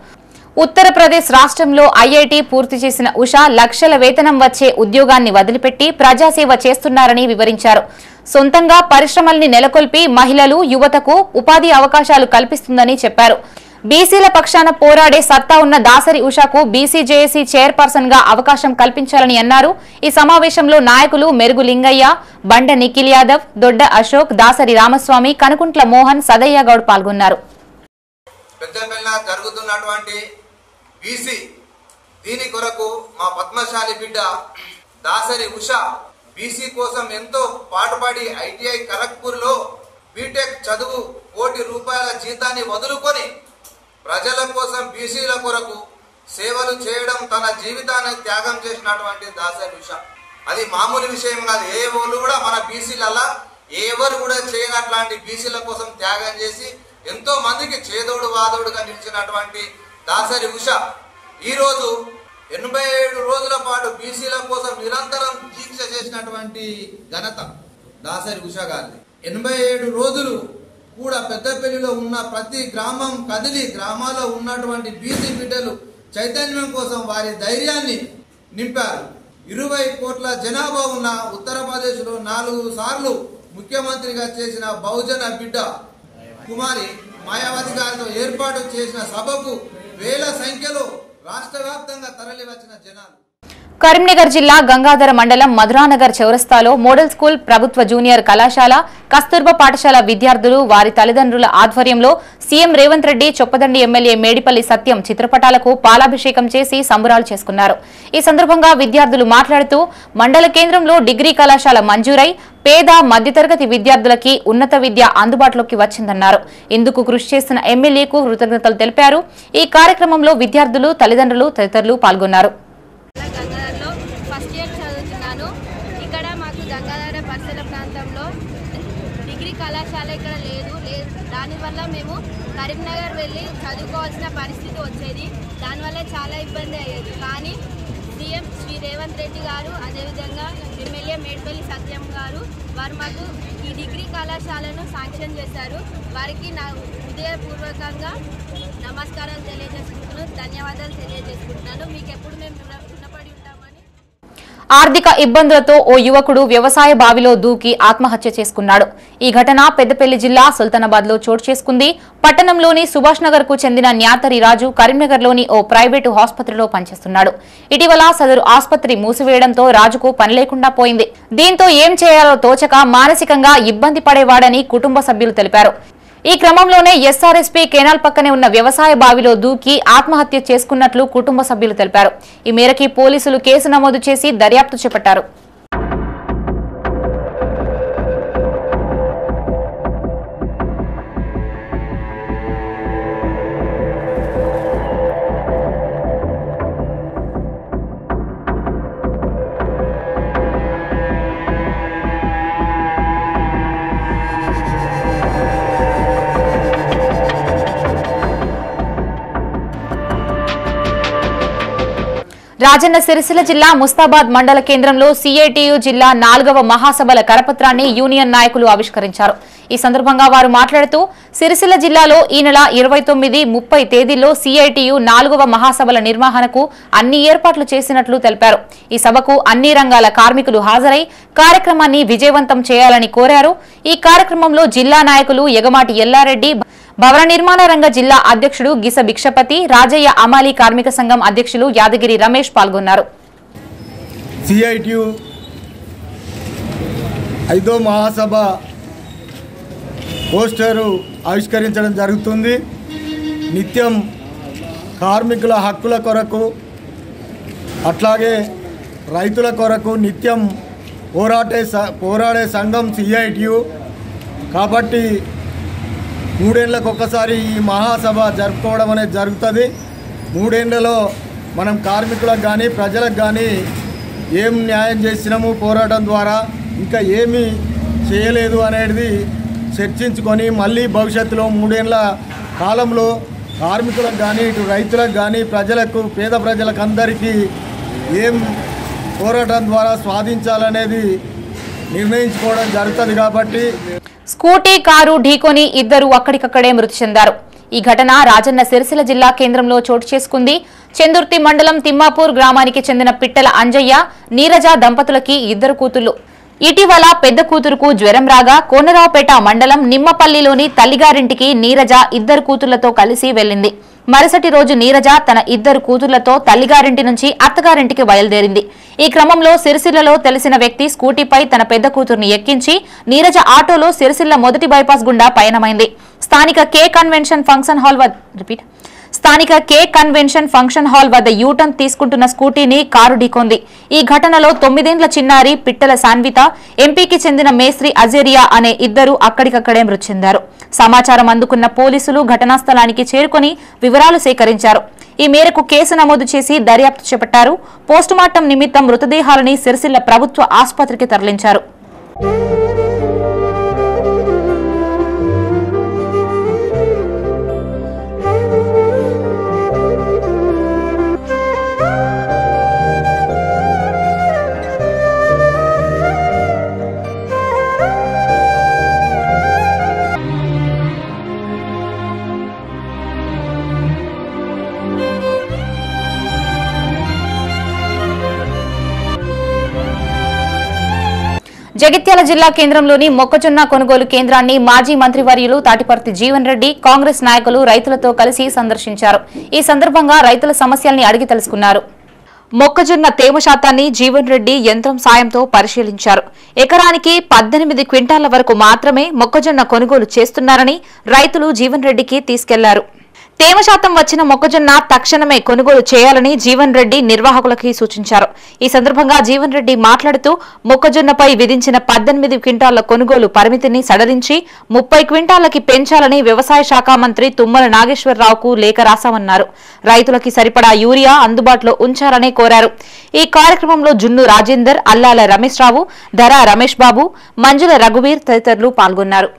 Speaker 1: ఉత్తరప్రదేశ్ రాష్ట్రంలో ఐఐటి పూర్తి చేసిన ఉష లక్షల వేతనం వచ్చే ఉద్యోగాన్ని వదిలిపెట్టి ప్రజాసేవ చేస్తున్నారని వివరించారు. సొంతంగా పరిశ్రమల్ని నెలకొల్పి మహిళలు, యువతకు ఉపాధి అవకాశాలు కల్పిస్తుందని చెప్పారు. బీసీల పక్షాన పోరాడే సత్తా ఉన్న దాసరి ఉషకు బీసీజేఏసీ చైర్పర్సన్ గా అవకాశం కల్పించాలని అన్నారు. ఈ సమావేశంలో నాయకులు మెరుగు లింగయ్య, బండ నిఖిల్ యాదవ్, దొడ్డ అశోక్, దాసరి రామస్వామి, కనుకుంట్ల మోహన్, సదయ్య గౌడ్ పాల్గొన్నారు.
Speaker 10: జరుగుతున్నటువంటి బీసీ దీని కొరకు మా పద్మశాలి బిడ్డ దాసరి ఉష బీసీ కోసం ఎంతో పాటుపడి ఐటీఐ ఖరగ్పూర్ లో బీటెక్ చదువు ₹1,00,00,000 జీతాన్ని వదులుకొని ప్రజల కోసం బీసీల కొరకు సేవలు చేయడం, తన జీవితాన్ని త్యాగం చేసినటువంటి దాసరి ఉష అది మామూలు విషయం కాదు. ఏ వాళ్ళు కూడా మన బీసీలలా ఎవరు కూడా చేయనట్లాంటి బీసీల కోసం త్యాగం చేసి ఎంతో మందికి చేదోడు వాదోడుగా నిలిచినటువంటి దాసరి ఉష ఈరోజు 87 రోజుల పాటు బీసీల కోసం నిరంతరం దీక్ష చేసినటువంటి ఘనత దాసరి ఉష గారిది. 87 రోజులు కూడా పెద్దపల్లిలో ఉన్న ప్రతి గ్రామం కదిలి గ్రామాల్లో ఉన్నటువంటి బీసీ బిడ్డలు చైతన్యం కోసం వారి ధైర్యాన్ని నింపారు. 20 కోట్ల జనాభా ఉన్న ఉత్తరప్రదేశ్ లో 4 సార్లు ముఖ్యమంత్రిగా చేసిన బహుజన బిడ్డ కుమారి మాయావతి గారితో ఏర్పాటు చేసిన సభకు వేల సంఖ్యలో రాష్ట్ర వ్యాప్తంగా తరలి వచ్చిన జనాలు.
Speaker 1: కరీంనగర్ జిల్లా గంగాధర మండలం మధురానగర్ చౌరస్తాలో మోడల్ స్కూల్ ప్రభుత్వ జూనియర్ కళాశాల కస్తూర్బా పాఠశాల విద్యార్థులు వారి తల్లిదండ్రుల ఆధ్వర్యంలో సీఎం రేవంత్ రెడ్డి చొప్పదండి ఎమ్మెల్యే మేడిపల్లి సత్యం చిత్రపటాలకు పాలాభిషేకం చేసి సంబరాలు చేసుకున్నారు. ఈ సందర్భంగా విద్యార్థులు మాట్లాడుతూ మండల కేంద్రంలో డిగ్రీ కళాశాల మంజూరై పేద మధ్యతరగతి విద్యార్థులకి ఉన్నత విద్య అందుబాటులోకి వచ్చిందన్నారు. ఇందుకు కృషి చేసిన ఎమ్మెల్యేకు కృతజ్ఞతలు తెలిపారు. ఈ కార్యక్రమంలో విద్యార్థులు తల్లిదండ్రులు తదితరులు పాల్గొన్నారు.
Speaker 11: ఫస్ట్ ఇయర్ చదువుతున్నాను. ఇక్కడ మాకు గంగాధర పరిసర ప్రాంతంలో డిగ్రీ కళాశాల ఇక్కడ లేదు. దానివల్ల మేము కరీంనగర్ వెళ్ళి చదువుకోవాల్సిన పరిస్థితి వచ్చేది. దానివల్ల చాలా ఇబ్బంది అయ్యేది. కానీ సీఎం శ్రీ రేవంత్ రెడ్డి గారు, అదేవిధంగా ఎమ్మెల్యే మేడిపల్లి సత్యం గారు వారు మాకు ఈ డిగ్రీ కళాశాలను శాంక్షన్ చేశారు. వారికి నా హృదయపూర్వకంగా నమస్కారాలు తెలియజేసుకుంటున్నాను, ధన్యవాదాలు తెలియజేసుకుంటున్నాను. మీకు ఎప్పుడు మేము రుణపడి ఉంటామని.
Speaker 1: ఆర్థిక ఇబ్బందులతో ఓ యువకుడు వ్యవసాయ బావిలో దూకి ఆత్మహత్య చేసుకున్నాడు. ఈ ఘటన పెద్దపల్లి జిల్లా సుల్తానాబాద్ లో చోటు చేసుకుంది. పట్టణంలోని సుభాష్ నగర్ కు చెందిన న్యాతరి రాజు కరీంనగర్లోని ఓ ప్రైవేటు ఆసుపత్రిలో పనిచేస్తున్నాడు. ఇటీవల సదరు ఆసుపత్రి మూసివేయడంతో రాజుకు పని లేకుండా పోయింది. దీంతో ఏం చేయాలో తోచక మానసికంగా ఇబ్బంది పడేవాడని కుటుంబ సభ్యులు తెలిపారు. ఈ క్రమంలోనే ఎస్ఆర్ఎస్పీ కెనాల్ పక్కనే ఉన్న వ్యవసాయ బావిలో దూకి ఆత్మహత్య చేసుకున్నట్లు కుటుంబ సభ్యులు తెలిపారు. ఈ మేరకు పోలీసులు కేసు నమోదు చేసి దర్యాప్తు చేపట్టారు. రాజన్న సిరిసిల్ల జిల్లా ముస్తాబాద్ మండల కేంద్రంలో సిఐటియు జిల్లా 4వ మహాసభల కరపత్రాన్ని యూనియన్ నాయకులు ఆవిష్కరించారు. ఈ సందర్భంగా వారు మాట్లాడుతూ సిరిసిల్ల జిల్లాలో ఈ నెల 29, 30 తేదీల్లో సిఐటియు 4వ మహాసభల నిర్వహణకు అన్ని ఏర్పాట్లు చేసినట్లు తెలిపారు. ఈ సభకు అన్ని రంగాల కార్మికులు హాజరై కార్యక్రమాన్ని విజయవంతం చేయాలని కోరారు. ఈ కార్యక్రమంలో జిల్లా నాయకులు ఎగమాటి ఎల్లారెడ్డి, భవన నిర్మాణ రంగ జిల్లా అధ్యక్షుడు గిస భిక్షపతి, రాజయ్య అమాలి కార్మిక సంఘం అధ్యక్షులు యాదగిరి రమేష్ పాల్గొన్నారు.
Speaker 12: సిఐటియు 5వ మహాసభ పోస్టరు ఆవిష్కరించడం జరుగుతుంది. నిత్యం కార్మికుల హక్కుల కొరకు అట్లాగే రైతుల కొరకు నిత్యం పోరాడే సంఘం సిఐటియు. కాబట్టి 3 ఏళ్లకు ఒకసారి ఈ మహాసభ జరుపుకోవడం అనేది జరుగుతుంది. 3 ఏళ్లలో మనం కార్మికులకు కానీ ప్రజలకు కానీ ఏం న్యాయం చేసినాము పోరాటం ద్వారా, ఇంకా ఏమీ చేయలేదు అనేది చర్చించుకొని మళ్ళీ భవిష్యత్తులో 3 ఏళ్ల కాలంలో కార్మికులకు కానీ ఇటు రైతులకు కానీ ప్రజలకు పేద ప్రజలకు అందరికీ ఏం పోరాటం ద్వారా సాధించాలనేది నిర్ణయించుకోవడం జరుగుతుంది. కాబట్టి
Speaker 1: స్కూటీ కారు ఢీకొని ఇద్దరు అక్కడికక్కడే మృతి చెందారు. ఈ ఘటన రాజన్న సిరిసిల్ల జిల్లా కేంద్రంలో చోటు చేసుకుంది. చందుర్తి మండలం తిమ్మాపూర్ గ్రామానికి చెందిన పిట్టల అంజయ్య, నీరజ దంపతులకి 2 కూతుళ్లు. ఇటీవల పెద్ద కూతురుకు జ్వరం రాగా కోనరావుపేట మండలం నిమ్మపల్లిలోని తల్లిగారింటికి నీరజ 2 కూతుళ్లతో కలిసి వెళ్లింది. మరుసటి రోజు నీరజ తన 2 కూతుళ్లతో తల్లిగారింటి నుంచి అత్తగారింటికి బయలుదేరింది. ఈ క్రమంలో సిరిసిల్లలో తెలిసిన వ్యక్తి స్కూటీపై తన పెద్ద కూతుర్ని ఎక్కించి నీరజ ఆటోలో సిరిసిల్ల మొదటి బైపాస్ గుండా పయనమైంది. స్థానిక కే కన్వెన్షన్ ఫంక్షన్ హాల్ వద్ద యూటర్న్ తీసుకుంటున్న స్కూటీని కారు ఢీకొంది. ఈ ఘటనలో 9 ఏళ్ల చిన్నారి పిట్టల సాన్విత, ఎంపీకి చెందిన మేస్త్రి అజేరియా అనే 2 అక్కడికక్కడే మృతి చెందారు. సమాచారం అందుకున్న పోలీసులు ఘటనా స్థలానికి చేరుకుని వివరాలు సేకరించారు. ఈ మేరకు కేసు నమోదు చేసి దర్యాప్తు చేపట్టారు. పోస్టుమార్టం నిమిత్తం మృతదేహాలని సిరిసిల్ల ప్రభుత్వ ఆసుపత్రికి తరలించారు. జగిత్యాల జిల్లా కేంద్రంలోని మొక్కజొన్న కొనుగోలు కేంద్రాన్ని మాజీ మంత్రివర్యులు తాటిపర్తి జీవన్ రెడ్డి, కాంగ్రెస్ నాయకులు రైతులతో కలిసి సందర్శించారు. ఈ సందర్భంగా రైతుల సమస్యల్ని అడిగి తెలుసుకున్నారు. మొక్కజొన్న తేమ శాతాన్ని జీవన్ రెడ్డి యంత్రం సాయంతో పరిశీలించారు. ఎకరానికి 18 క్వింటాల వరకు మాత్రమే మొక్కజొన్న కొనుగోలు చేస్తున్నారని రైతులు జీవన్ రెడ్డికి తీసుకెళ్లారు. తేమ శాతం వచ్చిన మొక్కజొన్న తక్షణమే కొనుగోలు చేయాలని జీవన్ రెడ్డి నిర్వాహకులకి సూచించారు. ఈ సందర్భంగా జీవన్ రెడ్డి మాట్లాడుతూ మొక్కజొన్నపై విధించిన 18 క్వింటాల కొనుగోలు పరిమితిని సడలించి 30 క్వింటాలకి పెంచాలని వ్యవసాయ శాఖ మంత్రి తుమ్మల నాగేశ్వరరావుకు లేఖ రాశామన్నారు. రైతులకి సరిపడా యూరియా అందుబాటులో ఉంచాలని కోరారు. ఈ కార్యక్రమంలో జున్ను రాజేందర్, అల్లాల రమేష్ రావు, ధర రమేష్ బాబు, మంజుల రఘువీర్ తదితరులు పాల్గొన్నారు.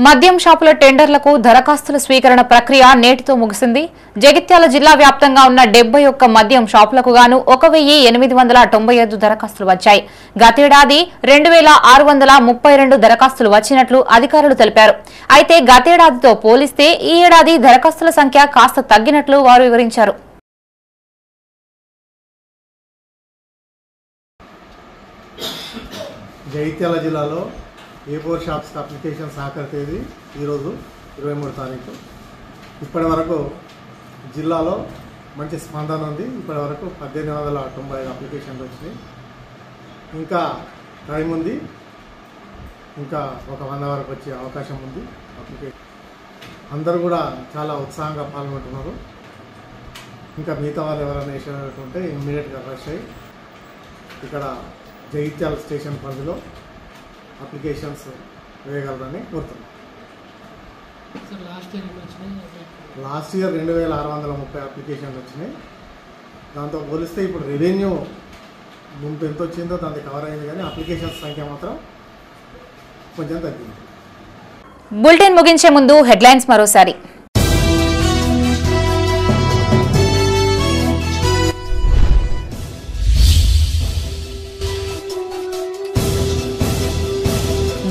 Speaker 1: మద్యం షాపుల టెండర్లకు దరఖాస్తుల స్వీకరణ ప్రక్రియ నేటితో ముగిసింది. జగిత్యాల జిల్లా వ్యాప్తంగా ఉన్న 71 మద్యం షాపులకు గాను 1895 దరఖాస్తులు వచ్చాయి. గతేడాది 2632 దరఖాస్తులు వచ్చినట్లు అధికారులు తెలిపారు. అయితే గతేడాదితో పోలిస్తే ఈ ఏడాది దరఖాస్తుల సంఖ్య కాస్త తగ్గినట్లు వారు వివరించారు.
Speaker 13: జగిత్యాల జిల్లాలో A4 షాప్స్ అప్లికేషన్స్ ఆఖరి తేదీ ఈరోజు 23 తారీఖు. ఇప్పటి వరకు జిల్లాలో మంచి స్పందన ఉంది. ఇప్పటి వరకు 1895 అప్లికేషన్లు వచ్చినాయి. ఇంకా టైం ఉంది, ఇంకా ఒక 100 వరకు వచ్చే అవకాశం ఉంది. అప్లికేషన్ అందరూ కూడా చాలా ఉత్సాహంగా పాల్గొంటున్నారు. ఇంకా మిగతా వాళ్ళు ఎవరైనా వేసినట్టుంటే ఇమ్మీడియట్గా రష్ అయ్యి ఇక్కడ జగిత్యాల స్టేషన్ పరిధిలో అప్లికేషన్స్ వేయగలరని కోరుతున్నాం. లాస్ట్ ఇయర్ 2630 అప్లికేషన్లు వచ్చినాయి. దాంతో పోలిస్తే ఇప్పుడు రెవెన్యూ ముందు ఎంత వచ్చిందో దాంతో కవర్ అయింది, కానీ అప్లికేషన్స్ సంఖ్య మాత్రం కొంచెం తగ్గింది.
Speaker 1: బులెటిన్ ముగించే ముందు హెడ్లైన్స్ మరోసారి.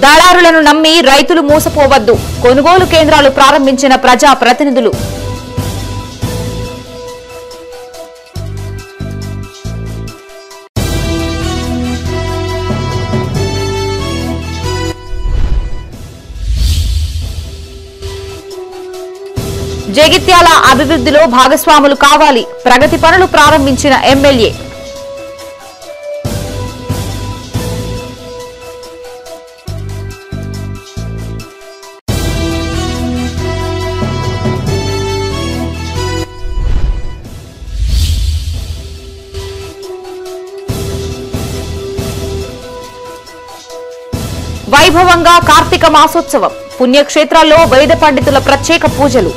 Speaker 1: దళారులను నమ్మి రైతులు మోసపోవద్దు, కొనుగోలు కేంద్రాలు ప్రారంభించిన ప్రజా ప్రతినిధులు. జగిత్యాల అభివృద్ధిలో భాగస్వాములు కావాలి, ప్రగతి పనులు ప్రారంభించిన ఎమ్మెల్యే. వైభవంగా కార్తీక మాసోత్సవం, పుణ్యక్షేత్రాల్లో వేద పండితుల ప్రత్యేక పూజలు.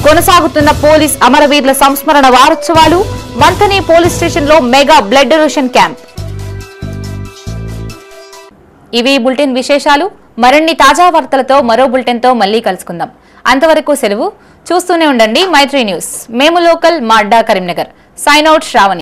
Speaker 1: కొనసాగుతున్న పోలీస్ అమరవీరుల సంస్మరణ వారోత్సవాలు, మంతని పోలీస్ స్టేషన్లో మెగా బ్లడ్ డొనేషన్ క్యాంప్. ఇవి బులెటిన్ విశేషాలు. మరిన్ని తాజా వార్తలతో మరో బులెటిన్తో మళ్లీ కలుసుకుందాం. అంతవరకు సెలవు. చూస్తూనే ఉండండి మైత్రి న్యూస్. మేము లోకల్, మా అడ్డా కరీంనగర్. Sign out Shravani.